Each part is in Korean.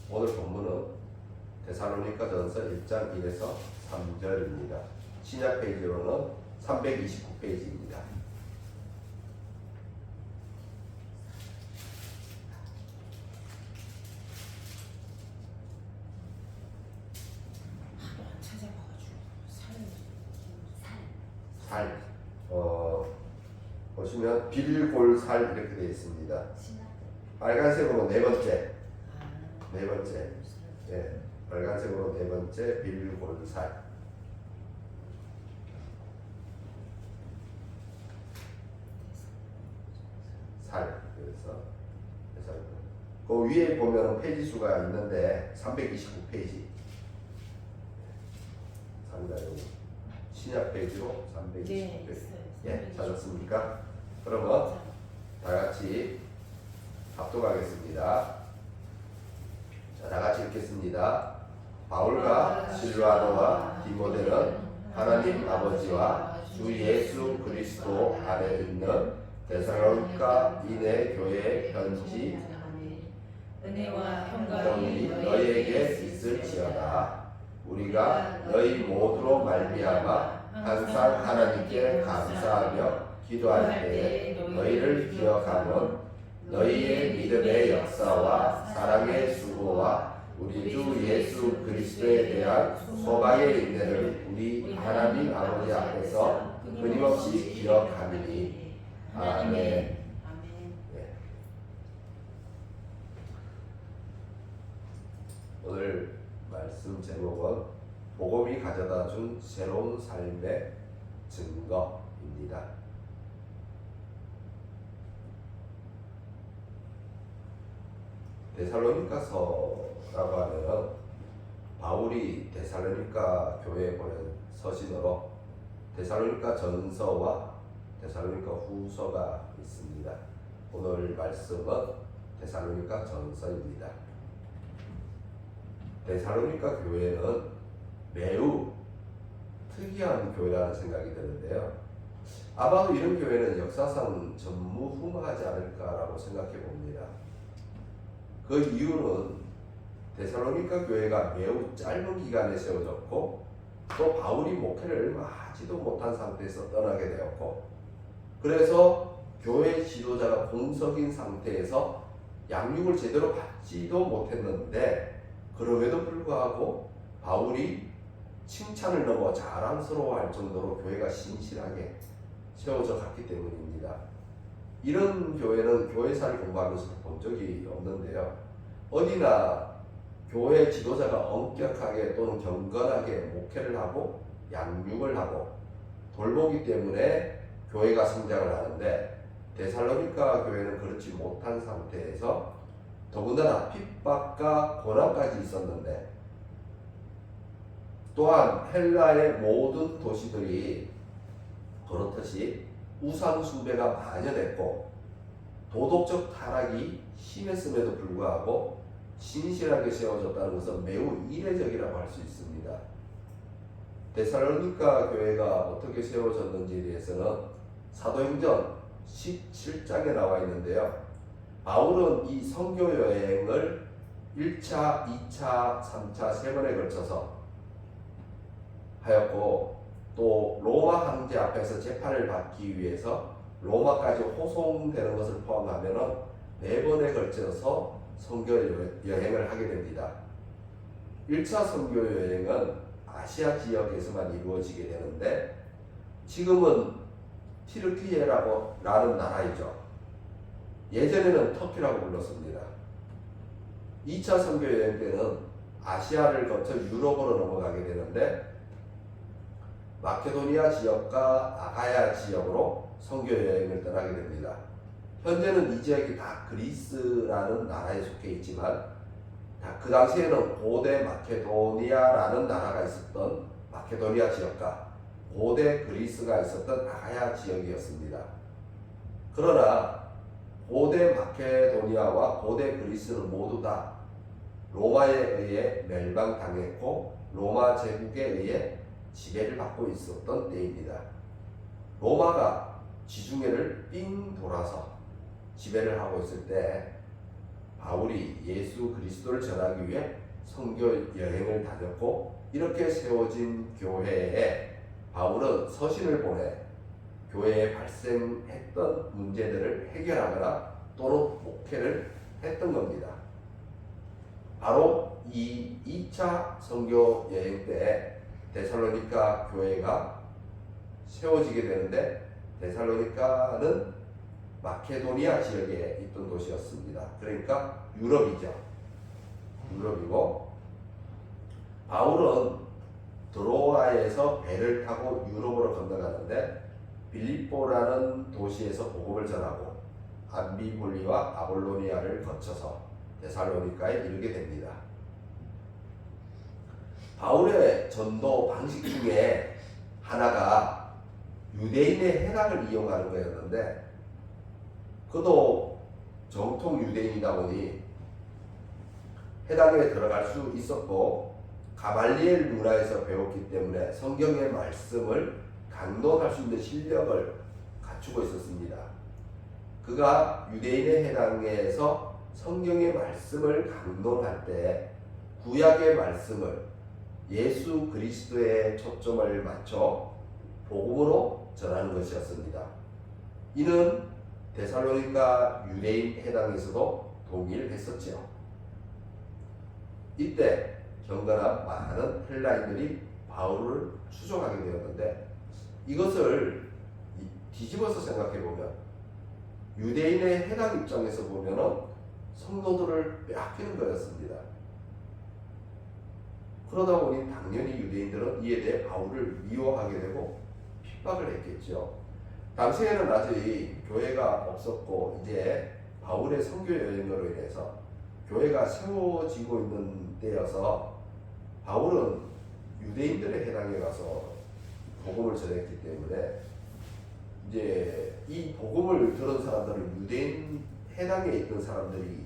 오늘 본문은 데살로니가전서 1장 1에서 3절입니다. 신약 페이지로는 329페이지입니다. 살, 보시면 빌골살 이렇게 되어 있습니다. 빨간색으로 네 번째, 예, 빨간색으로 네 번째 빌골살. 그래서 그 위에 보면 페이지 수가 있는데 329페이지. 상당히 신약 페이지로 329페이지. 예, 찾았습니까? 그러면 다 같이 합독하겠습니다. 자, 다 같이 읽겠습니다. 바울과 실바나와 디모데는 하나님 아버지와 주 예수 그리스도 안에 있는 데살로니가 이네 교회 편지 은혜와 평강이 평강이 너희에게 있을지어다. 우리가 너희 모두로 말미암아 항상 하나님께 감사하며 기도할 때 너희를 기억하면 너희의 믿음의 역사와 사랑의 수고와 우리 주 예수 그리스도에 대한 소망의 인내를 우리 하나님 아버지 앞에서 끊임없이 기억하리니. 아멘. 네. 오늘 말씀 제목은 복음이 가져다준 새로운 삶의 증거입니다. 데살로니가서라고 하면 바울이 데살로니가 교회에 보낸 서신으로 데살로니가 전서와 데살로니가 후서가 있습니다. 오늘 말씀은 데살로니가 전서입니다. 데살로니가 교회는 매우 특이한 교회라는 생각이 드는데요. 아마도 이런 교회는 역사상 전무후무하지 않을까라고 생각해 봅니다. 그 이유는 데살로니가 교회가 매우 짧은 기간에 세워졌고 또 바울이 목회를 얼마 하지도 못한 상태에서 떠나게 되었고 그래서 교회 지도자가 공석인 상태에서 양육을 제대로 받지도 못했는데 그럼에도 불구하고 바울이 칭찬을 넘어 자랑스러워할 정도로 교회가 신실하게 세워져 갔기 때문입니다. 이런 교회는 교회사를 공부하면서 본 적이 없는데요. 어디나 교회 지도자가 엄격하게 또는 경건하게 목회를 하고 양육을 하고 돌보기 때문에 교회가 성장을 하는데 데살로니가 교회는 그렇지 못한 상태에서 더군다나 핍박과 고난까지 있었는데 또한 헬라의 모든 도시들이 그렇듯이 우상 숭배가 만연했고 도덕적 타락이 심했음에도 불구하고 신실하게 세워졌다는 것은 매우 이례적이라고 할 수 있습니다. 데살로니가 교회가 어떻게 세워졌는지에 대해서는 사도행전 17장에 나와 있는데요. 바울은 이 선교 여행을 1차, 2차, 3차, 3번에 걸쳐서 하였고 또 로마 황제 앞에서 재판을 받기 위해서 로마까지 호송되는 것을 포함하면 4번에 걸쳐서 선교 여행을 하게 됩니다. 1차 선교 여행은 아시아 지역에서만 이루어지게 되는데 지금은 튀르키예라는 나라이죠. 예전에는 터키라고 불렀습니다. 2차 선교 여행 때는 아시아를 거쳐 유럽으로 넘어가게 되는데 마케도니아 지역과 아가야 지역으로 선교 여행을 떠나게 됩니다. 현재는 이 지역이 다 그리스라는 나라에 속해 있지만 그 당시에는 고대 마케도니아라는 나라가 있었던 마케도니아 지역과 고대 그리스가 있었던 아가야 지역이었습니다. 그러나 고대 마케도니아와 고대 그리스는 모두 다 로마에 의해 멸망당했고 로마 제국에 의해 지배를 받고 있었던 때입니다. 로마가 지중해를 삥 돌아서 지배를 하고 있을 때 바울이 예수 그리스도를 전하기 위해 선교 여행을 다녔고, 이렇게 세워진 교회에 바울은 서신을 보내 교회에 발생했던 문제들을 해결하거나 또는 목회를 했던 겁니다. 바로 이 2차 선교 여행 때 데살로니가 교회가 세워지게 되는데, 데살로니가는 마케도니아 지역에 있던 도시였습니다. 그러니까 유럽이죠. 유럽이고, 바울은 드로아에서 배를 타고 유럽으로 건너가는데 빌립보라는 도시에서 복음을 전하고 암비볼리와 아볼로니아를 거쳐서 데살로니가에 이르게 됩니다. 바울의 전도 방식 중에 하나가 유대인의 해당을 이용하는 거였는데, 그도 정통 유대인이다 보니 해당에 들어갈 수 있었고, 가말리엘 문화에서 배웠기 때문에 성경의 말씀을 강론할 수 있는 실력을 갖추고 있었습니다. 그가 유대인의 해당에서 성경의 말씀을 강론할 때 구약의 말씀을 예수 그리스도의 초점을 맞춰 복음으로 전하는 것이었습니다. 이는 데살로니가 유대인 해당에서도 동일했었지요. 이때 경건한 많은 헬라인들이 바울을 추종하게 되었는데, 이것을 뒤집어서 생각해 보면 유대인의 해당 입장에서 보면은 성도들을 빼앗기는 거였습니다. 그러다 보니 당연히 유대인들은 이에 대해 바울을 미워하게 되고 핍박을 했겠죠. 당시에는 아직 교회가 없었고, 이제 바울의 선교 여행으로 인해서 교회가 세워지고 있는 때여서 바울은 유대인들의 해당에 가서 복음을 전했기 때문에 이제 이 복음을 들은 사람들은 유대인 해당에 있던 사람들이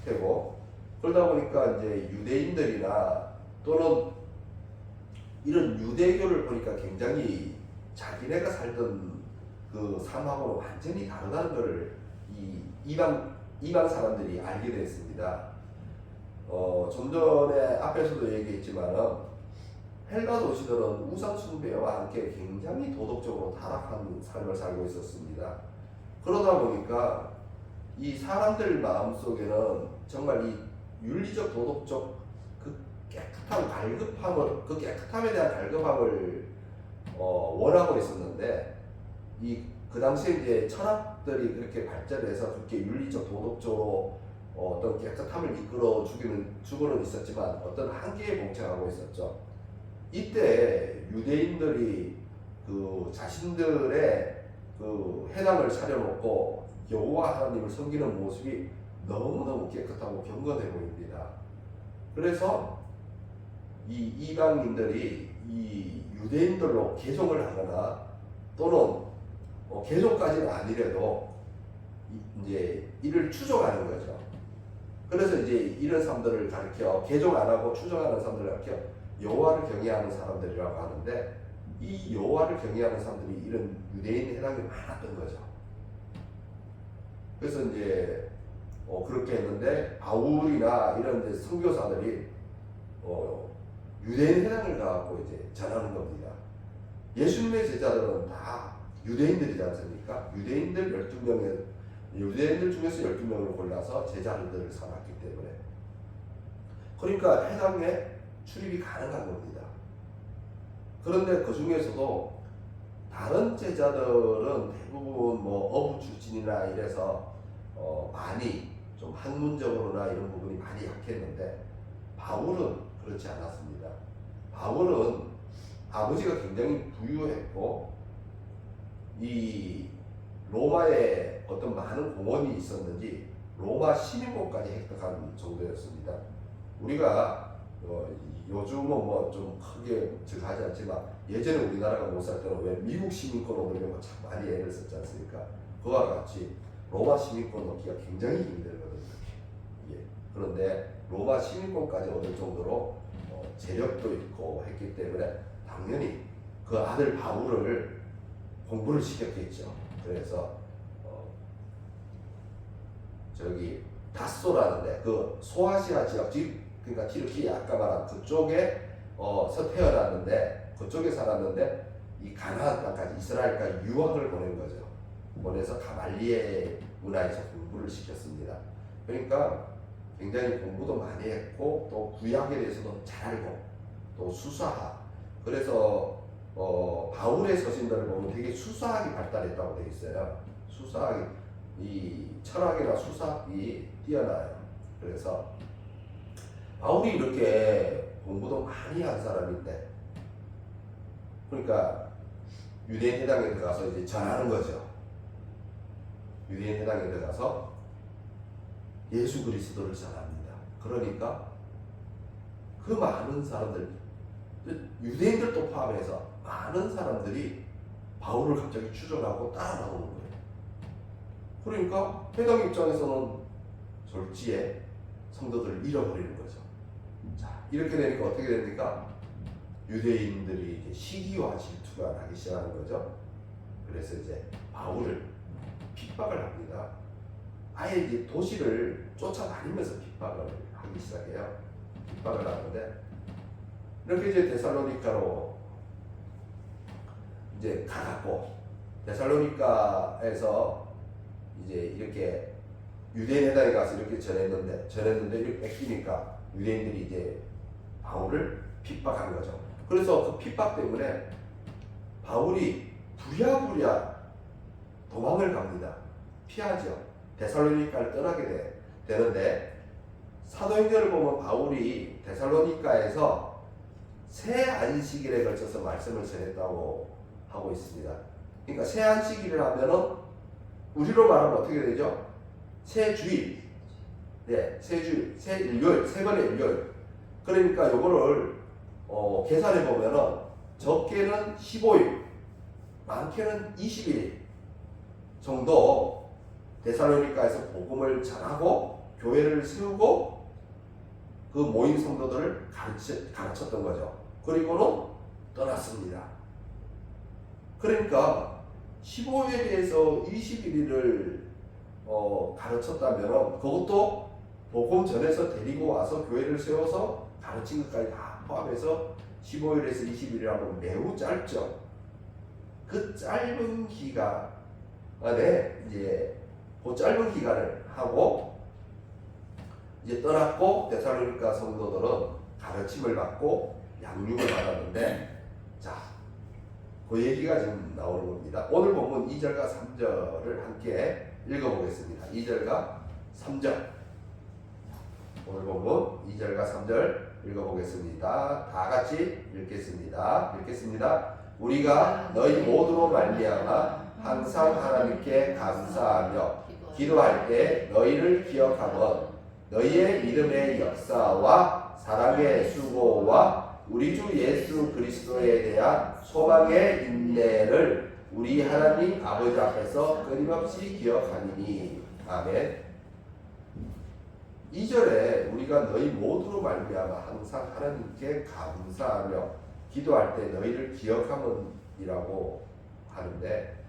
되고, 그러다 보니까 이제 유대인들이나 또는 이런 유대교를 보니까 굉장히 자기네가 살던 그 삶하고는 완전히 다르다는 것을 이 이방 사람들이 알게 됐습니다. 좀 전에 앞에서도 얘기했지만은 헬라 도시들은 우상 숭배와 함께 굉장히 도덕적으로 타락한 삶을 살고 있었습니다. 그러다 보니까 이 사람들 마음속에는 정말 이 윤리적 도덕적 그 깨끗한 갈급함을, 그 깨끗함에 대한 갈급함을 원하고 있었는데, 그 당시에 이제 철학들이 그렇게 발전해서 그렇게 윤리적 도덕적으로 어떤 깨끗함을 이끌어 주고는 있었지만 어떤 한계에 봉착하고 있었죠. 이때 유대인들이 그 자신들의 그 해당을 차려놓고 여호와 하나님을 섬기는 모습이 너무너무 깨끗하고 경건해 보입니다. 그래서 이 이방인들이 이 유대인들로 개종을 하거나 또는 개종까지는 아니래도 이제 이를 추종하는 거죠. 그래서 이제 이런 사람들을 가르쳐, 개종 안 하고 추종하는 사람들을 가르쳐 여호와를 경외하는 사람들이라고 하는데, 이 여호와를 경외하는 사람들이 이런 유대인 해당이 많았던 거죠. 그래서 이제 그렇게 했는데, 바울이나 이런 이제 선교사들이 유대인 해당을 가지고 이제 전하는 겁니다. 예수님의 제자들은 다 유대인들이지 않습니까? 유대인들 중에서 12명을 골라서 제자들을 삼았기 때문에, 그러니까 해당에 출입이 가능한 겁니다. 그런데 그 중에서도 다른 제자들은 대부분 뭐 어부 출신이나 이래서 많이 좀 학문적으로나 이런 부분이 많이 약했는데, 바울은 그렇지 않았습니다. 바울은 아버지가 굉장히 부유했고, 이 로마에 어떤 많은 공원이 있었는지 로마 시민권까지 획득한 정도였습니다. 우리가 요즘은 뭐 좀 크게 하지 않지만, 예전에 우리나라가 못 살 때는 왜 미국 시민권 얻으려고 참 많이 애를 썼지 않습니까? 그와 같이 로마 시민권 얻기가 굉장히 힘들거든요. 예. 그런데 로마 시민권까지 얻을 정도로 재력도 있고 했기 때문에 당연히 그 아들 바울을 공부를 시켰겠죠. 그래서 다소라는데 그 소아시아 지역 그러니까 튀르키예 아까 말한 그쪽에 태어났는데 그쪽에 살았는데 이 가나안 땅까지 이스라엘까지 유학을 보낸 거죠. 보내서 가말리엘 문화에서 공부를 시켰습니다. 그러니까 굉장히 공부도 많이 했고 또 구약에 대해서도 잘 알고 또 수사학. 그래서 바울의 서신들을 보면 되게 수사학이 발달했다고 되어 있어요. 수사학이 이 철학이나 수사학이 뛰어나요. 그래서 바울이 이렇게 공부도 많이 한 사람인데, 그러니까 유대인 회당에 들어가서 이제 전하는 거죠. 유대인 회당에 들어가서 예수 그리스도를 전합니다. 그러니까 그 많은 사람들, 유대인들도 포함해서 많은 사람들이 바울을 갑자기 추종하고 따라 나오는 거예요. 그러니까 회당 입장에서는 졸지에 성도들을 잃어버리는 거죠. 자, 이렇게 되니까 어떻게 됩니까? 유대인들이 이제 시기와 질투가 나기 시작하는 거죠. 그래서 이제 바울을 핍박을 합니다. 아예 이제 도시를 쫓아다니면서 핍박을 하기 시작해요. 핍박을 하는데 이렇게 이제 데살로니가로 이제 가갖고 데살로니가에서 이제 이렇게 유대인 회당에 가서 이렇게 전했는데 이렇게 뺏기니까 유대인들이 이제 바울을 핍박한 거죠. 그래서 그 핍박 때문에 바울이 부랴부랴 도망을 갑니다. 피하죠. 데살로니가를 떠나게 되는데 사도행전을 보면 바울이 데살로니가에서 새 안식일에 걸쳐서 말씀을 전했다고 하고 있습니다. 그러니까 새 안식일을 하면은 우리로 말하면 어떻게 되죠? 새 주일, 네, 새 주일, 새 일요일, 세 번의 일요일. 그러니까 요거를 계산해 보면은 적게는 15일, 많게는 20일 정도 데살로니가에서 복음을 전하고 교회를 세우고 그 모인 성도들을 가르쳤던 거죠. 그리고는 떠났습니다. 그러니까 15일에서 21일을 가르쳤다면 그것도 복음 전에서 데리고 와서 교회를 세워서 가르친 것까지 다 포함해서 15일에서 20일이라면 매우 짧죠. 그 짧은 기간에 이제 그 짧은 기간을 하고 이제 떠났고 데살로니가 성도들은 가르침을 받고 양육을 받았는데, 자, 그 얘기가 지금 나오는 겁니다. 오늘 본문 2절과 3절을 함께 읽어보겠습니다. 2절과 3절. 오늘 본문 2절과 3절 읽어보겠습니다. 다 같이 읽겠습니다. 우리가 너희 모두로 말미암아 항상 하나님께 감사하며 기도할 때 너희를 기억하면 너희의 믿음의 역사와 사랑의 수고와 우리 주 예수 그리스도에 대한 소망의 인내를 우리 하나님 아버지 앞에서 끊임없이 기억하니니. 아멘. 2절에 우리가 너희 모두로 말미암아 항상 하나님께 감사하며 기도할 때 너희를 기억하면이라고 하는데,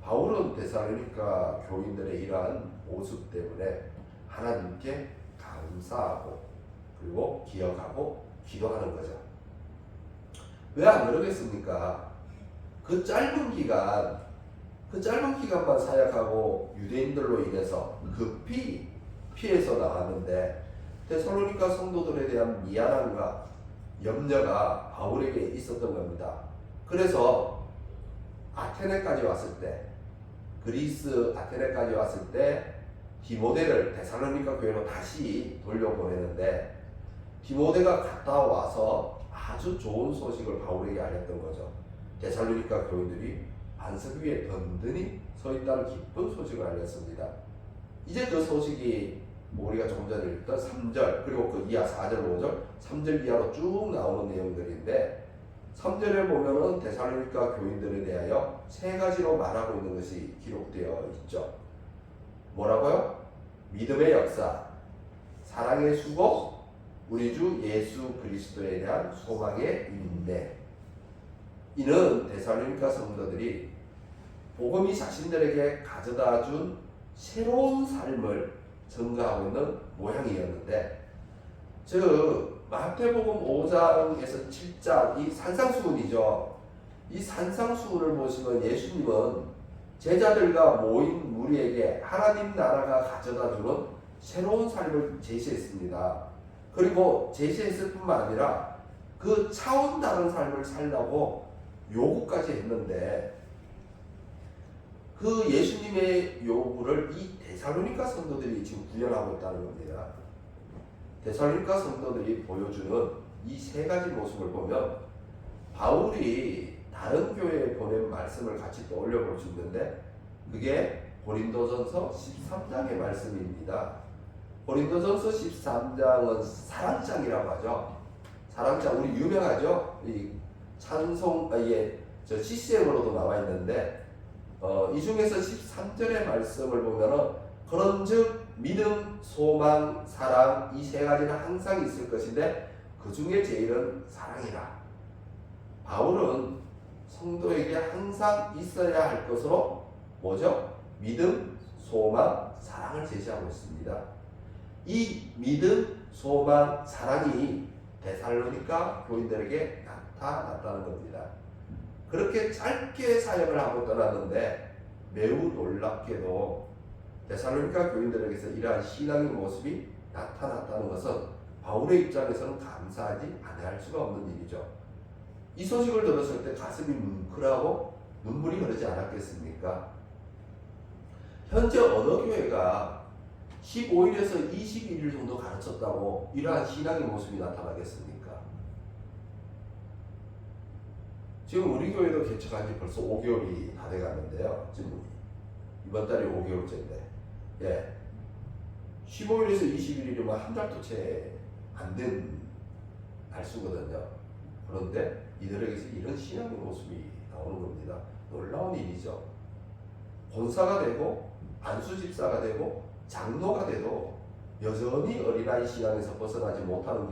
바울은 데살로니가 교인들의 이러한 모습 때문에 하나님께 감사하고 그리고 기억하고 기도하는 거죠. 왜 안 그러겠습니까? 그 짧은 기간만 사역하고 유대인들로 인해서 급히 피해서 나왔는데 데살로니가 성도들에 대한 미안함과 염려가 바울에게 있었던 겁니다. 그래서 아테네까지 왔을 때, 그리스 아테네까지 왔을 때 디모데를 데살로니가 교회로 다시 돌려보내는데, 디모데가 갔다 와서 아주 좋은 소식을 바울에게 알렸던 거죠. 데살로니가 교인들이 반석 위에 든든히 서 있다는 기쁜 소식을 알렸습니다. 이제 그 소식이 우리가 조금 전에 읽던 3절 그리고 그 이하 4절, 5절, 3절 이하로 쭉 나오는 내용들인데, 3절에 보면은 데살로니가 교인들에 대하여 세 가지로 말하고 있는 것이 기록되어 있죠. 뭐라고요? 믿음의 역사, 사랑의 수고, 우리 주 예수 그리스도에 대한 소망의 인내. 이는 데살로니가 성도들이 복음이 자신들에게 가져다 준 새로운 삶을 증가하고 있는 모양이었는데, 즉 마태복음 5장에서 7장 이 산상수훈이죠. 이 산상수훈을 보시면 예수님은 제자들과 모인 무리에게 하나님 나라가 가져다주는 새로운 삶을 제시했습니다. 그리고 제시했을 뿐만 아니라 그 차원 다른 삶을 살라고 요구까지 했는데, 그 예수님의 요구를 이 데살로니가 성도들이 지금 구현하고 있다는 겁니다. 데살로니가 성도들이 보여주는 이 세 가지 모습을 보면 바울이 다른 교회에 보낸 말씀을 같이 떠올려 볼 수 있는데, 그게 고린도전서 13장의 말씀입니다. 고린도전서 13장은 사랑장이라고 하죠. 사랑장, 우리 유명하죠. 이 찬송, 저 CCM으로도 나와 있는데, 이 중에서 13절의 말씀을 보면은 그런즉 믿음, 소망, 사랑 이 세 가지는 항상 있을 것인데 그 중에 제일은 사랑이라. 바울은 성도에게 항상 있어야 할 것으로 뭐죠? 믿음, 소망, 사랑을 제시하고 있습니다. 이 믿음, 소망, 사랑이 데살로니가 교인들에게 나타났다는 겁니다. 그렇게 짧게 사역을 하고 떠났는데 매우 놀랍게도 데살로니가 교인들에게서 이러한 신앙의 모습이 나타났다는 것은 바울의 입장에서는 감사하지 않을 수가 없는 일이죠. 이 소식을 들었을 때 가슴이 뭉클하고 눈물이 흐르지 않았겠습니까? 현재 어느 교회가 15일에서 21일 정도 가르쳤다고 이러한 신앙의 모습이 나타나겠습니까? 지금 우리 교회도 개척한 지 벌써 5개월이 다 돼가는데요. 지금 이번 달이 5개월째인데, 15일에서 21일이면 한 달도 채 안 된 날수거든요. 그런데 이들에게서 이런 신앙의 모습이 나오는 겁니다. 놀라운 일이죠. 권사가 되고 안수집사가 되고 장로가 돼도 여전히 어린아이 신앙에서 벗어나지 못하는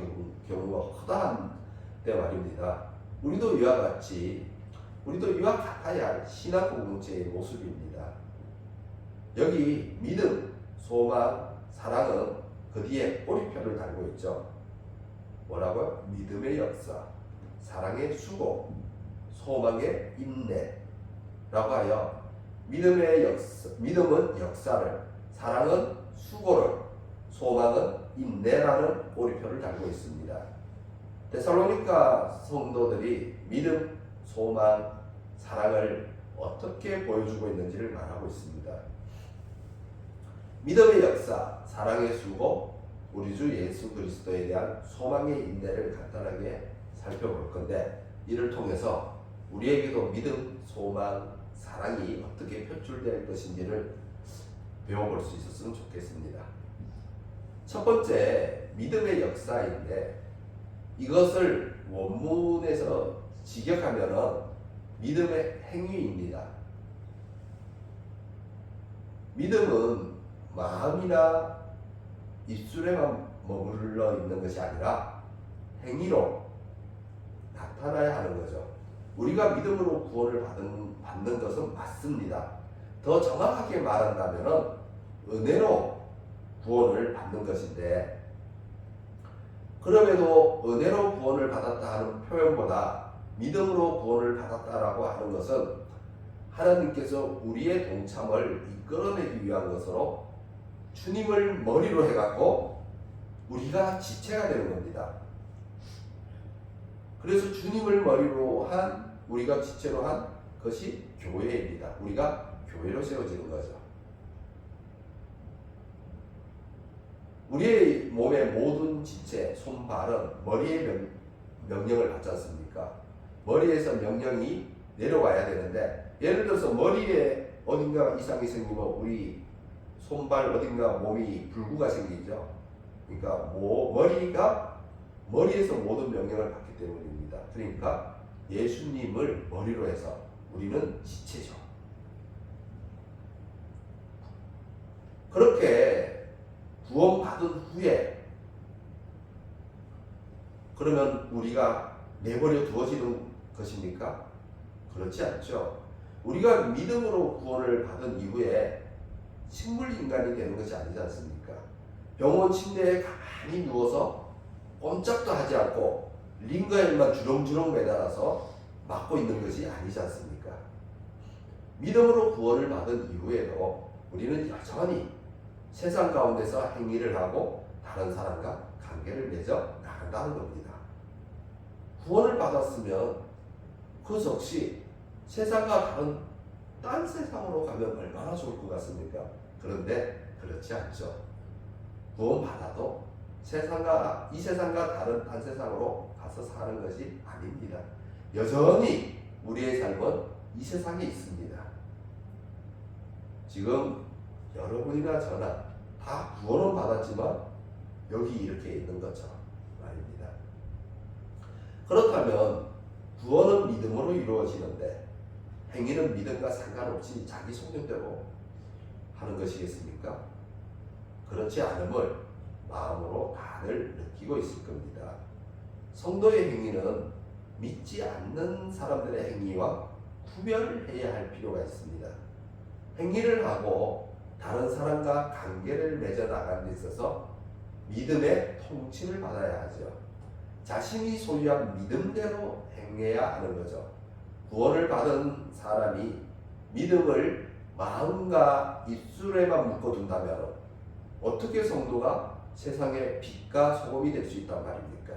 경우가 허다한데 말입니다. 우리도 이와 같아야 할 신앙 공동체의 모습입니다. 여기 믿음, 소망, 사랑은 그 뒤에 꼬리표를 달고 있죠. 뭐라고요? 믿음의 역사, 사랑의 수고, 소망의 인내라고 하여 믿음은 역사를, 사랑은 수고를, 소망은 인내라는 꼬리표를 달고 있습니다. 데살로니가 성도들이 믿음, 소망, 사랑을 어떻게 보여주고 있는지를 말하고 있습니다. 믿음의 역사, 사랑의 수고, 우리 주 예수 그리스도에 대한 소망의 인내를 간단하게 살펴볼 건데, 이를 통해서 우리에게도 믿음, 소망, 사랑이 어떻게 표출될 것인지를 배워볼 수 있었으면 좋겠습니다. 첫 번째, 믿음의 역사인데, 이것을 원문에서 직역하면 믿음의 행위입니다. 믿음은 마음이나 입술에만 머물러 있는 것이 아니라 행위로 나타나야 하는 거죠. 우리가 믿음으로 구원을 받는 것은 맞습니다. 더 정확하게 말한다면 은혜로 구원을 받는 것인데, 그럼에도 은혜로 구원을 받았다 하는 표현보다 믿음으로 구원을 받았다라고 하는 것은 하나님께서 우리의 동참을 이끌어내기 위한 것으로 주님을 머리로 해갖고 우리가 지체가 되는 겁니다. 그래서 주님을 머리로 한, 우리가 지체로 한 것이 교회입니다. 우리가 교회로 세워지는 거죠. 우리의 몸의 모든 지체, 손, 발은 머리의 명령을 받지 않습니까? 머리에서 명령이 내려와야 되는데, 예를 들어서 머리에 어딘가 이상이 생기면 우리 손발 어딘가 몸이 불구가 생기죠. 그러니까 머리에서 모든 명령을 받기 때문입니다. 그러니까 예수님을 머리로 해서 우리는 지체죠. 그렇게 구원받은 후에 그러면 우리가 내버려 두어지는 것입니까? 그렇지 않죠. 우리가 믿음으로 구원을 받은 이후에 식물 인간이 되는 것이 아니지 않습니까? 병원 침대에 가만히 누워서 꼼짝도 하지 않고 링거에만 주렁주렁 매달아서 맞고 있는 것이 아니지 않습니까? 믿음으로 구원을 받은 이후에도 우리는 여전히 세상 가운데서 행위를 하고 다른 사람과 관계를 맺어 나간다는 겁니다. 구원을 받았으면 그 즉시 세상과 다른 딴 세상으로 가면 얼마나 좋을 것 같습니까? 그런데 그렇지 않죠. 구원 받아도 이 세상과 다른 딴 세상으로 가서 사는 것이 아닙니다. 여전히 우리의 삶은 이 세상에 있습니다. 지금 여러분이나 저나 다 구원은 받았지만 여기 이렇게 있는 것처럼 말입니다. 그렇다면 구원은 믿음으로 이루어지는데 행위는 믿음과 상관없이 자기 속력대로 하는 것이겠습니까? 그렇지 않음을 마음으로 다들 느끼고 있을 겁니다. 성도의 행위는 믿지 않는 사람들의 행위와 구별해야 할 필요가 있습니다. 행위를 하고 다른 사람과 관계를 맺어 나가는 데 있어서 믿음의 통치를 받아야 하죠. 자신이 소유한 믿음대로 행해야 하는 거죠. 구원을 받은 사람이 믿음을 마음과 입술에만 묶어둔다면 어떻게 성도가 세상의 빛과 소금이 될 수 있단 말입니까?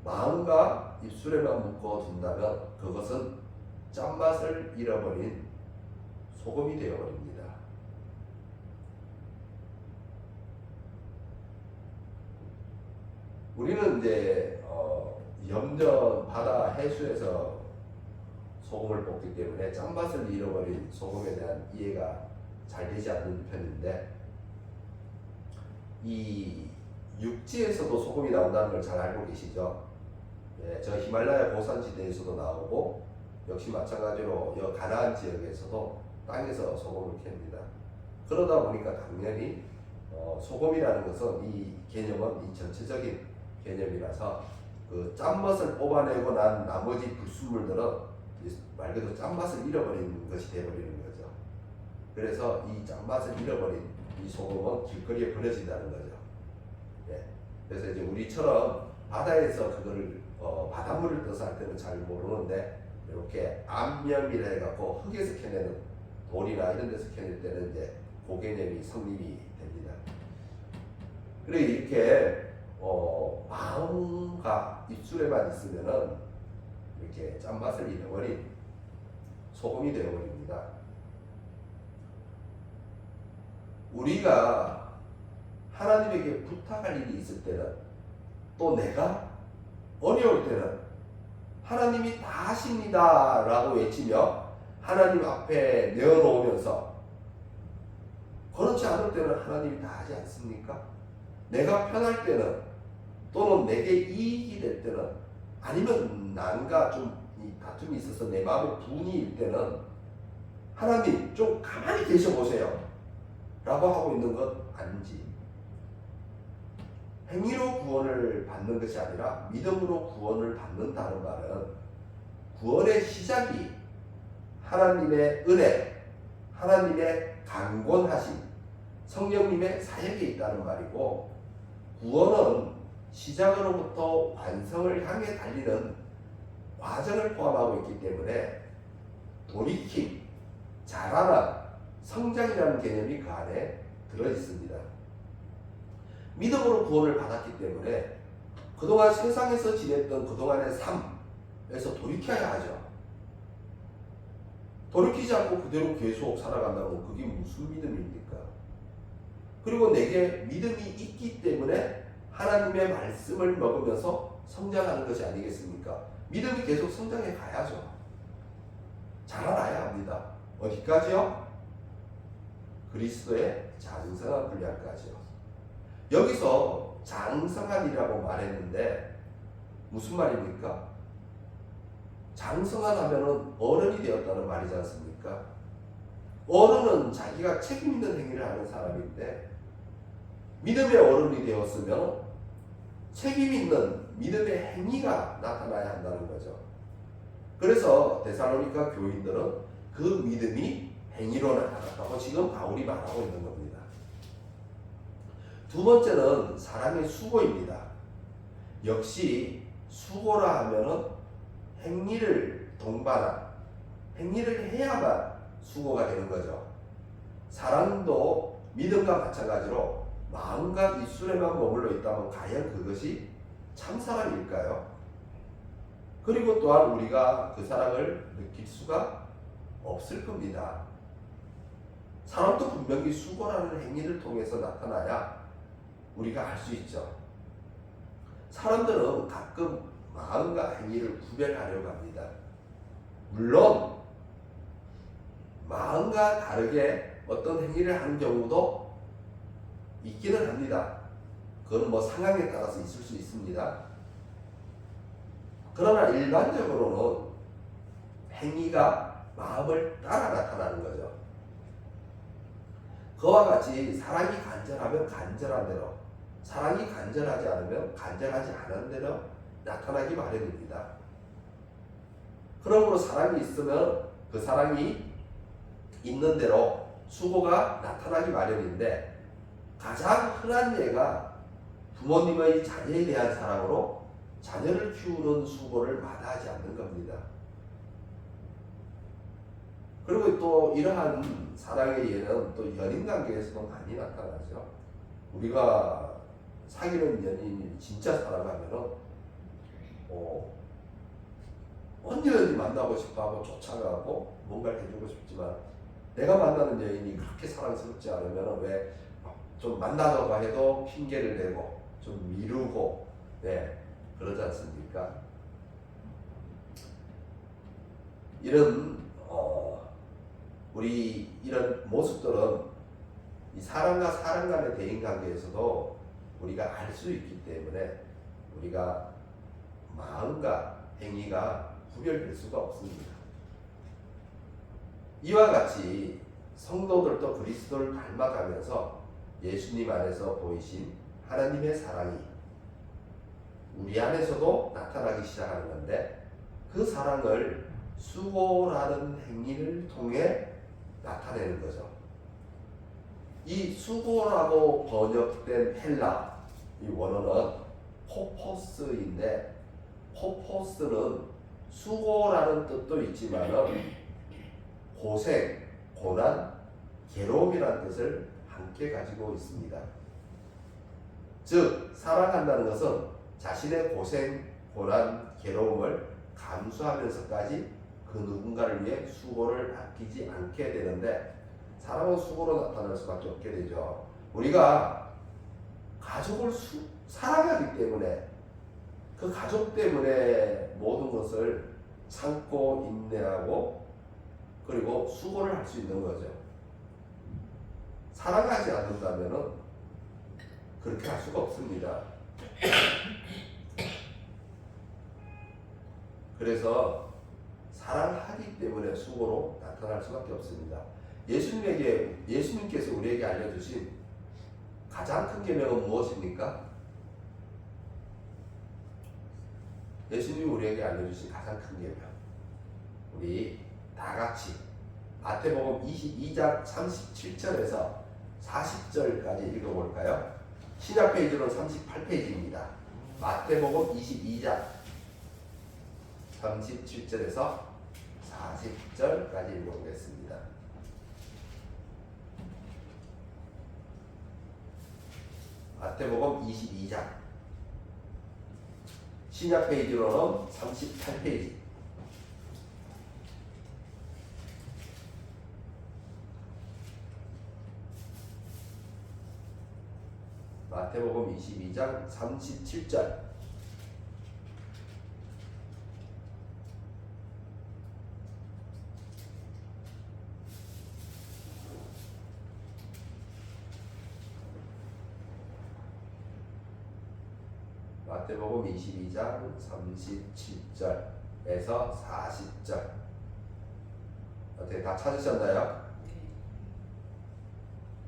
마음과 입술에만 묶어둔다면 그것은 짠맛을 잃어버린 소금이 되어버립니다. 우리는 이제 염전, 바다, 해수에서 소금을 볶기 때문에 짠맛을 잃어버린 소금에 대한 이해가 잘 되지 않는 편인데, 이 육지에서도 소금이 나온다는 걸 잘 알고 계시죠? 예, 저 히말라야 고산지대에서도 나오고 역시 마찬가지로 여 가나안 지역에서도 땅에서 소금을 캡니다. 그러다 보니까 당연히 소금이라는 것은 이 개념은 이 전체적인 개념이라서 그 짠맛을 뽑아내고 난 나머지 불순물들은 말 그대로 짠맛을 잃어버리는 것이 되어버리는 거죠. 그래서 이 짠맛을 잃어버린 이 소금은 길거리에 버려진다는 거죠. 예. 그래서 이제 우리처럼 바다에서 그거를 바닷물을 떠서 할 때는 잘 모르는데 이렇게 암염이라 해갖고 흙에서 캐내는 돌이나 이런 데서 캐낼 때는 이제 그 개념이 성립이 됩니다. 그리고 이렇게 마음과 입술에만 있으면은 이렇게 짠맛을 잃어버린 소금이 되어버립니다. 우리가 하나님에게 부탁할 일이 있을 때는, 또 내가 어려울 때는 하나님이 다 하십니다 라고 외치며 하나님 앞에 내어놓으면서, 그렇지 않을 때는 하나님이 다 하지 않습니까? 내가 편할 때는, 또는 내게 이익이 될 때는, 아니면 난과 좀 다툼이 있어서 내 마음에 분이 일 때는 하나님 좀 가만히 계셔보세요 라고 하고 있는 것 아닌지. 행위로 구원을 받는 것이 아니라 믿음으로 구원을 받는다는 말은 구원의 시작이 하나님의 은혜, 하나님의 강권하심, 성령님의 사역에 있다는 말이고, 구원은 시작으로부터 완성을 향해 달리는 과정을 포함하고 있기 때문에 돌이킴, 자라남, 성장이라는 개념이 그 안에 들어있습니다. 믿음으로 구원을 받았기 때문에 그동안 세상에서 지냈던 그동안의 삶에서 돌이켜야 하죠. 돌이키지 않고 그대로 계속 살아간다면 그게 무슨 믿음입니까? 그리고 내게 믿음이 있기 때문에 하나님의 말씀을 먹으면서 성장하는 것이 아니겠습니까? 믿음이 계속 성장해 가야죠. 자라나야 합니다. 어디까지요? 그리스도의 장성한 분량까지요. 여기서 장성한이라고 말했는데 무슨 말입니까? 장성한 하면은 어른이 되었다는 말이지 않습니까? 어른은 자기가 책임 있는 행위를 하는 사람인데, 믿음의 어른이 되었으면 책임 있는 믿음의 행위가 나타나야 한다는 거죠. 그래서 데살로니가 교인들은 그 믿음이 행위로 나타났다고 지금 바울이 말하고 있는 겁니다. 두 번째는 사랑의 수고입니다. 역시 수고라 하면은 행위를 동반한, 행위를 해야만 수고가 되는 거죠. 사랑도 믿음과 마찬가지로 마음과 입술에만 머물러 있다면 과연 그것이 참 사랑일까요? 그리고 또한 우리가 그 사랑을 느낄 수가 없을 겁니다. 사랑도 분명히 수고라는 행위를 통해서 나타나야 우리가 알 수 있죠. 사람들은 가끔 마음과 행위를 구별하려고 합니다. 물론 마음과 다르게 어떤 행위를 하는 경우도 있기는 합니다. 그건 뭐 상황에 따라서 있을 수 있습니다. 그러나 일반적으로는 행위가 마음을 따라 나타나는 거죠. 그와 같이 사랑이 간절하면 간절한 대로, 사랑이 간절하지 않으면 간절하지 않은 대로 나타나기 마련입니다. 그러므로 사랑이 있으면 그 사랑이 있는 대로 수고가 나타나기 마련인데, 가장 흔한 예가 부모님의 자녀에 대한 사랑으로 자녀를 키우는 수고를 마다하지 않는 겁니다. 그리고 또 이러한 사랑의 예는 또 연인 관계에서도 많이 나타나죠. 우리가 사귀는 연인이 진짜 사랑하면은 언제든지 만나고 싶어하고 쫓아가고 뭔가를 해주고 싶지만, 내가 만나는 여인이 그렇게 사랑스럽지 않으면 왜 좀 만나자고 해도 핑계를 대고 좀 미루고 그러지 않습니까? 이런 우리 이런 모습들은 이 사람과 사람 간의 대인 관계에서도 우리가 알 수 있기 때문에 우리가 마음과 행위가 구별될 수가 없습니다. 이와 같이 성도들도 그리스도를 닮아가면서 예수님 안에서 보이신 하나님의 사랑이 우리 안에서도 나타나기 시작하는 건데, 그 사랑을 수고라는 행위를 통해 나타내는 거죠. 이 수고라고 번역된 헬라 이 원어는 포포스인데, 포포스는 수고라는 뜻도 있지만은 고생, 고난, 괴로움이라는 뜻을 함께 가지고 있습니다. 즉 사랑한다는 것은 자신의 고생, 고난, 괴로움을 감수하면서까지 그 누군가를 위해 수고를 아끼지 않게 되는데, 사랑은 수고로 나타날 수밖에 없게 되죠. 우리가 가족을 사랑하기 때문에 그 가족 때문에 모든 것을 참고 인내하고 그리고 수고를 할 수 있는 거죠. 사랑하지 않는다면은 그렇게 할 수가 없습니다. 그래서 사랑하기 때문에 수고로 나타날 수밖에 없습니다. 예수님께서 우리에게 알려주신 가장 큰 계명은 무엇입니까? 예수님이 우리에게 알려주신 가장 큰 계명, 우리 다 같이 마태복음 22장 37절에서 40절까지 읽어볼까요? 신약 페이지로 38페이지입니다. 마태복음 22장 37절에서 40절까지 읽어보겠습니다. 마태복음 22장 신약 페이지로는 38페이지. 마태복음 22장 37절. 마태복음 22장 37절에서 40절. 어떻게 다 찾으셨나요?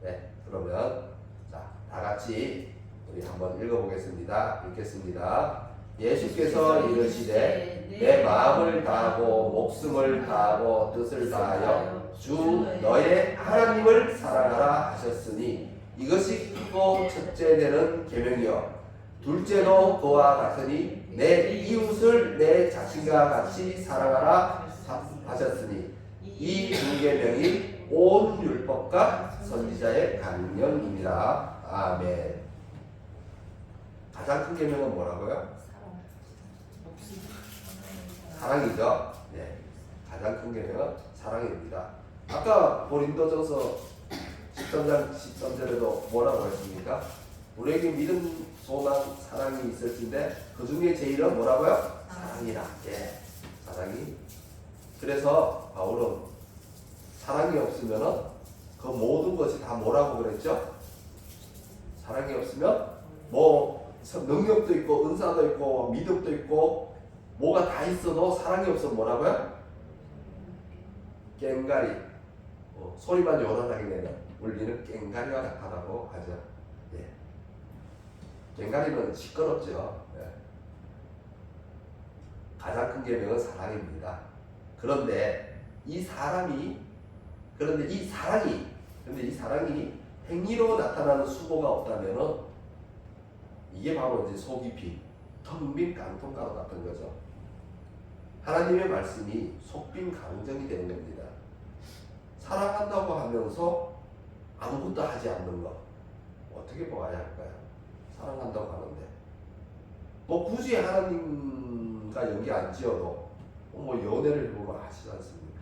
네, 그러면 다 같이 우리 한번 읽어보겠습니다. 읽겠습니다. 예수께서 이르시되 내 마음을 다하고 목숨을 다하고 뜻을 다하여 주 너의 하나님을 사랑하라 하셨으니 이것이 크고 첫째 되는 계명이요 둘째도 그와 같으니 내 이웃을 내 자신과 같이 사랑하라 하셨으니 이 두 계명이 온 율법과 선지자의 강령입니다. 아멘. 가장 큰 계명은 뭐라고요? 사랑이죠. 네. 가장 큰 계명은 사랑입니다. 아까 고린도전서 13장 13절에도 뭐라고 했습니까? 우리에게 믿음, 소망, 사랑이 있을진데 그 중에 제일은 뭐라고요? 사랑이라. 예, 사랑이. 그래서 바울은 사랑이 없으면은 그 모든 것이 다 뭐라고 그랬죠? 사랑이 없으면 뭐 능력도 있고 은사도 있고 믿음도 있고 뭐가 다 있어도 사랑이 없으면 뭐라고요? 꽹가리. 소리만 요란하게 내는 울리는 꽹가리와 같다고 하죠. 예. 꽹가리는 시끄럽죠. 예. 가장 큰 계명은 사랑입니다. 그런데 이 사랑이 행위로 나타나는 수고가 없다면은 이게 바로 이제 속이 빈 텅 빈 깡통가루 같은 거죠. 하나님의 말씀이 속빈 강정이 되는 겁니다. 사랑한다고 하면서 아무것도 하지 않는 것 어떻게 보아야 할까요? 사랑한다고 하는데 뭐 굳이 하나님과 연계 안 지어도 뭐 연애를 해보면 아시지 않습니까?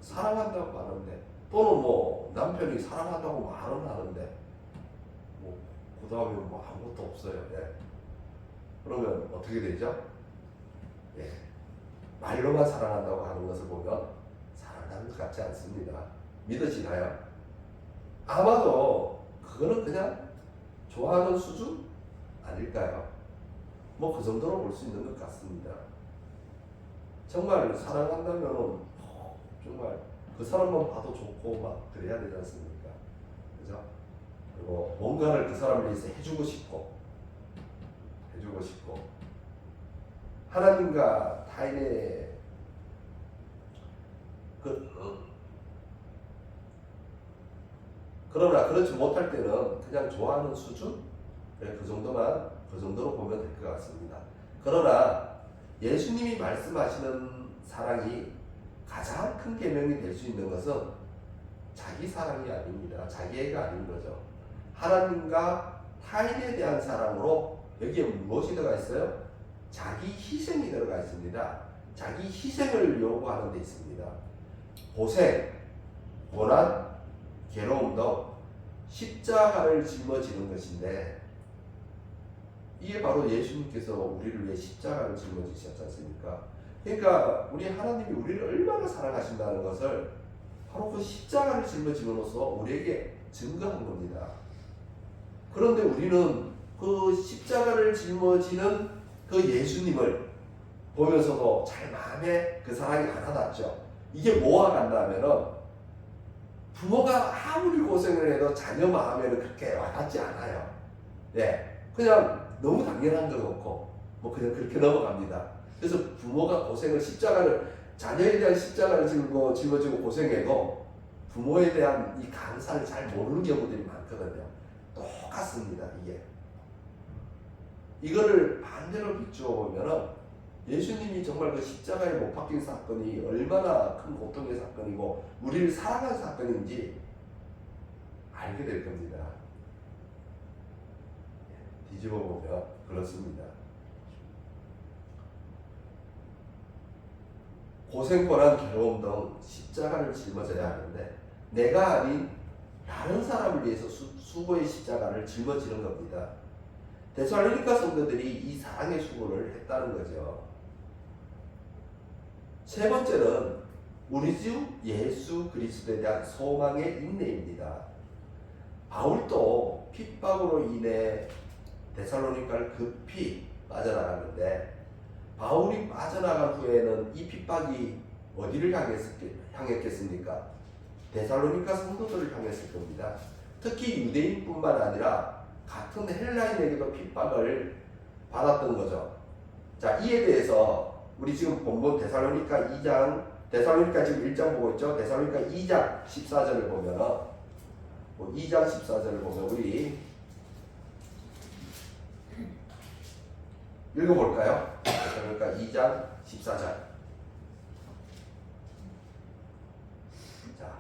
사랑한다고 하는데 또는 뭐 남편이 사랑한다고 말은 하는데 뭐 그 다음에 뭐 아무것도 없어요. 예. 그러면 어떻게 되죠? 예. 말로만 사랑한다고 하는 것을 보면 사랑하는 것 같지 않습니다. 믿어지나요? 아마도 그거는 그냥 좋아하는 수준 아닐까요? 뭐 그 정도로 볼 수 있는 것 같습니다. 정말 사랑한다면 정말 그 사람만 봐도 좋고 막 그래야 되지 않습니까? 그죠? 그리고 뭔가를 그 사람을 위해서 해주고 싶고 하나님과 타인의 그러나 그렇지 못할 때는 그냥 좋아하는 수준? 그 정도로 보면 될 것 같습니다. 그러나 예수님이 말씀하시는 사랑이 가장 큰 계명이 될 수 있는 것은 자기 사랑이 아닙니다. 자기애가 아닌 거죠. 하나님과 타인에 대한 사랑으로 여기에 무엇이 들어가 있어요? 자기 희생이 들어가 있습니다. 자기 희생을 요구하는 데 있습니다. 고생, 고난, 괴로움 등 십자가를 짊어지는 것인데 이게 바로 예수님께서 우리를 위해 십자가를 짊어지셨지 않습니까? 그러니까 우리 하나님이 우리를 얼마나 사랑하신다는 것을 바로 그 십자가를 짊어짐으로써 우리에게 증거한 겁니다. 그런데 우리는 그 십자가를 짊어지는 그 예수님을 보면서도 잘 마음에 그 사랑이 안 와닿죠. 이게 뭐와 같나 하면은 부모가 아무리 고생을 해도 자녀 마음에는 그렇게 와닿지 않아요. 네, 그냥 너무 당연한 것 같고 뭐 그냥 그렇게 넘어갑니다. 그래서 부모가 자녀에 대한 십자가를 짊어지고 고생해도 부모에 대한 이 감사를 잘 모르는 경우들이 많거든요. 똑같습니다. 이거를 반대로 비추어 보면은 예수님이 정말 그 십자가에 못 박힌 사건이 얼마나 큰 고통의 사건이고 우리를 사랑한 사건인지 알게 될 겁니다. 뒤집어 보면 그렇습니다. 고생, 고난, 괴로움 등 십자가를 짊어져야 하는데 내가 아닌 다른 사람을 위해서 수고의 십자가를 짊어지는 겁니다. 데살로니가 성도들이 이 사랑의 수고를 했다는 거죠. 세 번째는 우리 주 예수 그리스도에 대한 소망의 인내입니다. 바울도 핍박으로 인해 데살로니가를 급히 빠져나갔는데 바울이 빠져나간 후에는 이 핍박이 어디를 향했겠습니까? 데살로니가 성도들을 향했을 겁니다. 특히 유대인뿐만 아니라 같은 헬라인에게도 핍박을 받았던 거죠. 자, 이에 대해서 우리 지금 본문 데살로니가 지금 1장 보고 있죠. 데살로니가 2장 14절을 보면은 2장 14절을 보면 우리 읽어볼까요? 그러니까 2장 14절. 자,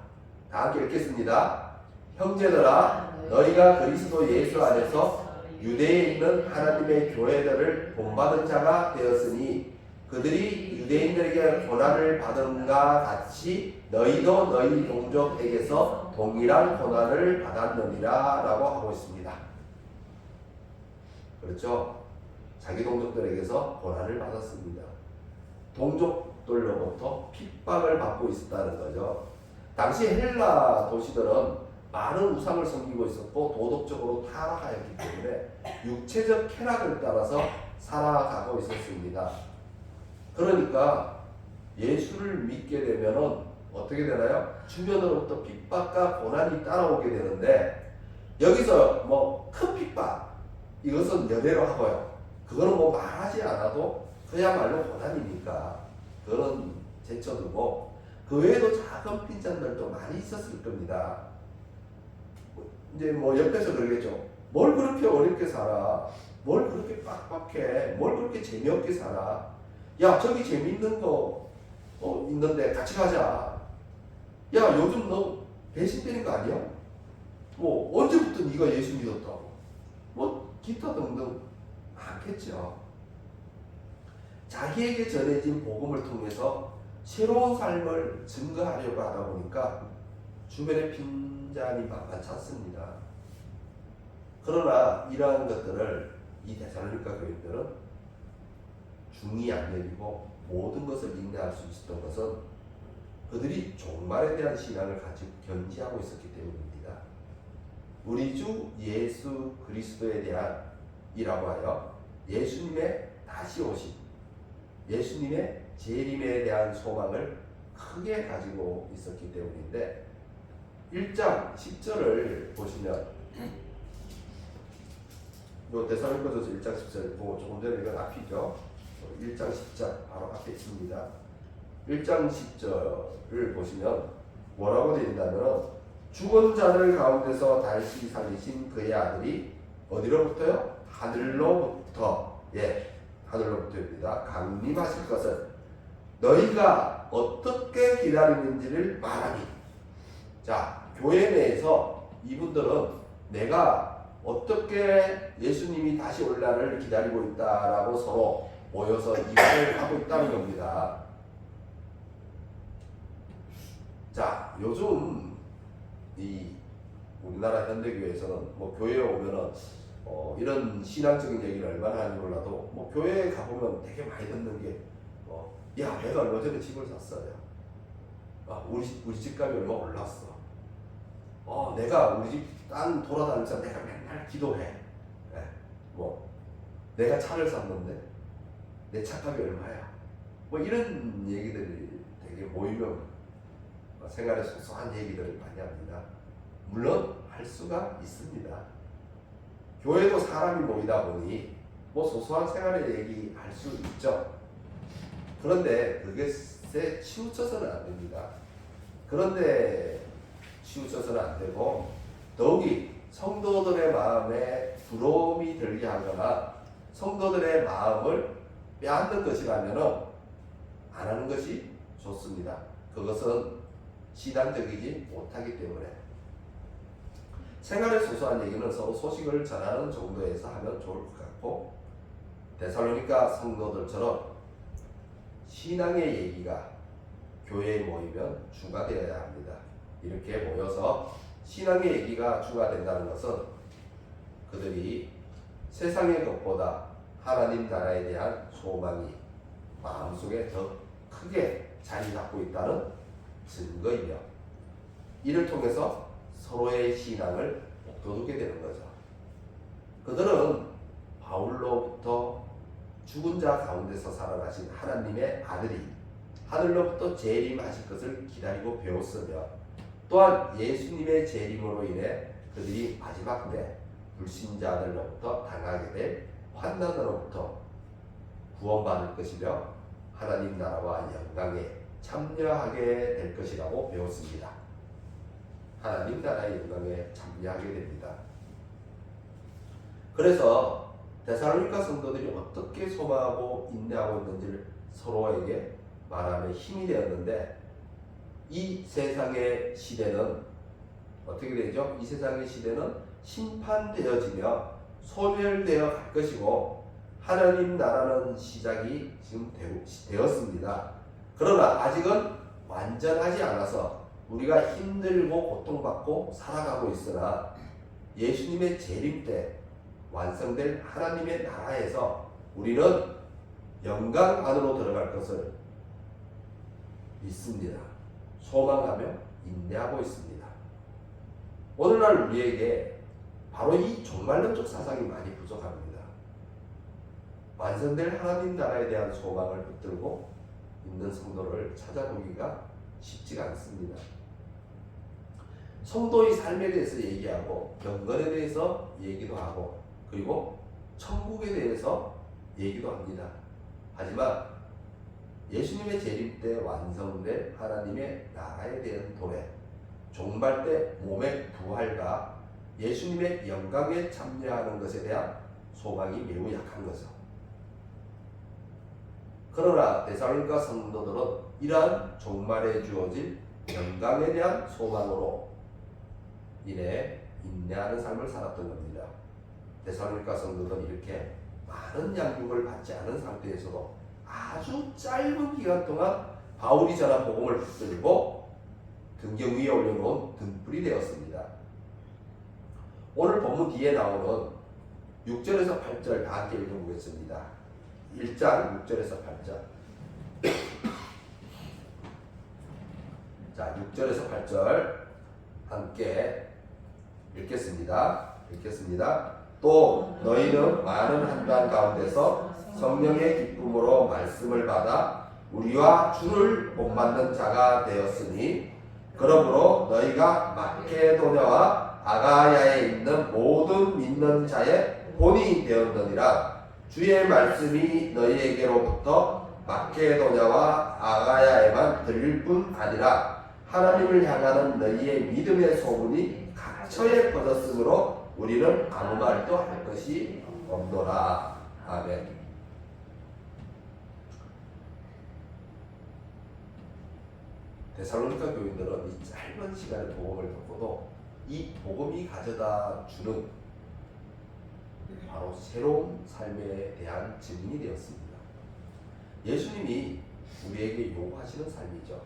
다 함께 읽겠습니다. 형제들아, 너희가 그리스도 예수 안에서 유대에 있는 하나님의 교회들을 본받은 자가 되었으니 그들이 유대인들에게 고난을 받은가 같이 너희도 너희 동족에게서 동일한 고난을 받았느니라 라고 하고 있습니다. 그렇죠? 자기 동족들에게서 고난을 받았습니다. 동족들로부터 핍박을 받고 있었다는 거죠. 당시 헬라 도시들은 많은 우상을 섬기고 있었고 도덕적으로 타락하였기 때문에 육체적 쾌락을 따라서 살아가고 있었습니다. 그러니까 예수를 믿게 되면은 어떻게 되나요? 주변으로부터 핍박과 고난이 따라오게 되는데 여기서 뭐 큰 핍박 이것은 여대로 하고요. 그거는 뭐 말하지 않아도 그야말로 고난이니까 그거는 제쳐두고 그 외에도 작은 핀잔들도 많이 있었을 겁니다. 이제 뭐 옆에서 그러겠죠. 뭘 그렇게 어렵게 살아? 뭘 그렇게 빡빡해? 뭘 그렇게 재미없게 살아? 야, 저기 재밌는 거 있는데 같이 가자. 야, 요즘 너 배신되는 거 아니야? 뭐 언제부터 네가 예수 믿었다고? 뭐 기타 등등 많겠죠. 자기에게 전해진 복음을 통해서 새로운 삶을 증거하려고 하다 보니까 주변에 빈잔이 만만찮습니다. 그러나 이러한 것들을 이 데살로니가 교인들은 중히 안 여기고 모든 것을 인내할 수 있었던 것은 그들이 종말에 대한 신앙을 가지고 견지하고 있었기 때문입니다. 우리 주 예수 그리스도에 대한 이라고 하여 예수님의 다시 오심, 예수님의 재림에 대한 소망을 크게 가지고 있었기 때문인데 1장 10절을 보시면 요 데살로니가전서 1장 10절 보고 조금 전에 이건 앞이죠. 1장 10절 바로 앞에 있습니다. 1장 10절을 보시면 뭐라고 되어 있냐면 죽은 자들 가운데서 다시 살리신 그의 아들이 어디로부터요? 하늘로부터, 하늘로부터입니다. 강림하실 것을 너희가 어떻게 기다리는지를 말하니. 자, 교회 내에서 이분들은 내가 어떻게 예수님이 다시 올 날을 기다리고 있다라고 서로 모여서 이야기를 하고 있다는 겁니다. 자, 요즘 이 우리나라 현대교회에서는 뭐 교회에 오면은 이런 신앙적인 얘기를 얼마나 하는지 몰라도 뭐 교회에 가보면 되게 많이 듣는 게 야, 내가 얼마 전에 집을 샀어요. 우리 집값이 얼마 올랐어. 내가 우리 집 땅 돌아다니면서 내가 맨날 기도해. 내가 차를 샀는데 내 차값이 얼마야. 뭐 이런 얘기들이 되게 모이면 생활에 소소한 얘기들을 많이 합니다. 물론 할 수가 있습니다. 교회도 사람이 모이다 보니 뭐 소소한 생활의 얘기 할 수 있죠. 그런데 그것에 치우쳐서는 안 됩니다. 그런데 치우쳐서는 안 되고 더욱이 성도들의 마음에 부러움이 들게 하거나 성도들의 마음을 빼앗는 것이라면 안 하는 것이 좋습니다. 그것은 신앙적이지 못하기 때문에 생활의 소소한 얘기는 서로 소식을 전하는 정도에서 하면 좋을 것 같고 데살로니가 성도들처럼 신앙의 얘기가 교회에 모이면 주가 되어야 합니다. 이렇게 모여서 신앙의 얘기가 주가 된다는 것은 그들이 세상의 것보다 하나님 나라에 대한 소망이 마음속에 더 크게 자리 잡고 있다는 증거이며 이를 통해서 서로의 신앙을 거두게 되는 거죠. 그들은 바울로부터 죽은 자 가운데서 살아나신 하나님의 아들이 하늘로부터 재림하실 것을 기다리고 배웠으며 또한 예수님의 재림으로 인해 그들이 마지막 때 불신자들로부터 당하게 될 환난으로부터 구원받을 것이며 하나님 나라와 영광에 참여하게 될 것이라고 배웠습니다. 하나님 나라의 영광에 참여하게 됩니다. 그래서 데살로니가 성도들이 어떻게 소망하고 인내하고 있는지를 서로에게 말하며 힘이 되었는데, 이 세상의 시대는 어떻게 되죠? 이 세상의 시대는 심판되어지며 소멸되어 갈 것이고, 하나님 나라는 시작이 지금 되었습니다. 그러나 아직은 완전하지 않아서 우리가 힘들고 고통받고 살아가고 있으나, 예수님의 재림 때 완성될 하나님의 나라에서 우리는 영광 안으로 들어갈 것을 믿습니다. 소망하며 인내하고 있습니다. 오늘날 우리에게 바로 이 종말론적 사상이 많이 부족합니다. 완성될 하나님 나라에 대한 소망을 붙들고 있는 성도를 찾아보기가 쉽지가 않습니다. 성도의 삶에 대해서 얘기하고, 경건에 대해서 얘기도 하고, 그리고 천국에 대해서 얘기도 합니다. 하지만 예수님의 재림 때 완성될 하나님의 나라에 대한 도래, 종말 때 몸의 부활과 예수님의 영광에 참여하는 것에 대한 소망이 매우 약한 거죠. 그러나 데살로니가 성도들은 이러한 종말에 주어질 영광에 대한 소망으로 인해 인내하는 삶을 살았던 겁니다. 데살로니가 성도들은 이렇게 많은 양육을 받지 않은 상태에서도 아주 짧은 기간 동안 바울이 전한 복음을 붙들고 등경 위에 올려놓은 등불이 되었습니다. 오늘 본문 뒤에 나오는 6절에서 8절 다 함께 읽어보겠습니다. 1장 6절에서 8절. 자, 6절에서 8절 함께 읽겠습니다. 또 너희는 많은 환난 가운데서 성령의 기쁨으로 말씀을 받아 우리와 주를 본받는 자가 되었으니, 그러므로 너희가 마케도냐와 아가야에 있는 모든 믿는 자의 본이 되었느니라. 주의 말씀이 너희에게로부터 마케도냐와 아가야에만 들릴 뿐 아니라 하나님을 향하는 너희의 믿음의 소문이 각처에 퍼졌으므로 우리는 아무 말도 할 것이 없노라. 아멘. 데살로니가 교인들은 이 짧은 시간에 복음을 듣고도 이 복음이 가져다 주는 바로 새로운 삶에 대한 증인이 되었습니다. 예수님이 우리에게 요구하시는 삶이죠.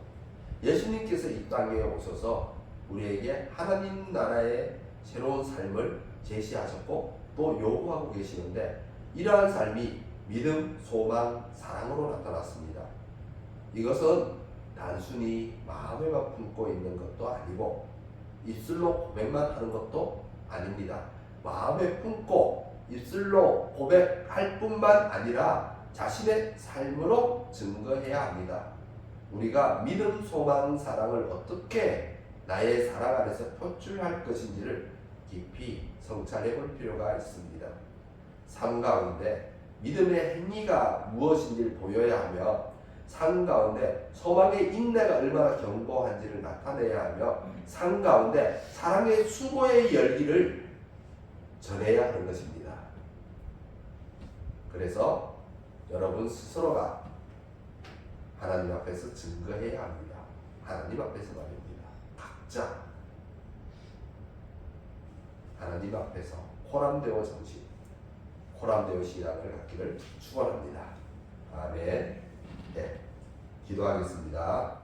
예수님께서 이 땅에 오셔서 우리에게 하나님 나라의 새로운 삶을 제시하셨고 또 요구하고 계시는데, 이러한 삶이 믿음, 소망, 사랑으로 나타났습니다. 이것은 단순히 마음에만 품고 있는 것도 아니고 입술로 고백만 하는 것도 아닙니다. 마음에 품고 입술로 고백할 뿐만 아니라 자신의 삶으로 증거해야 합니다. 우리가 믿음, 소망, 사랑을 어떻게 나의 사랑 안에서 표출할 것인지를 깊이 성찰해 볼 필요가 있습니다. 삶 가운데 믿음의 행위가 무엇인지를 보여야 하며, 삶 가운데 소망의 인내가 얼마나 견고한지를 나타내야 하며, 삶 가운데 사랑의 수고의 열기를 전해야 하는 것입니다. 그래서 여러분 스스로가 하나님 앞에서 증거해야 합니다. 하나님 앞에서 말입니다. 각자 하나님 앞에서 코람데오 정신, 코람데오 신앙을 갖기를 축원합니다. 아멘. 네, 기도하겠습니다.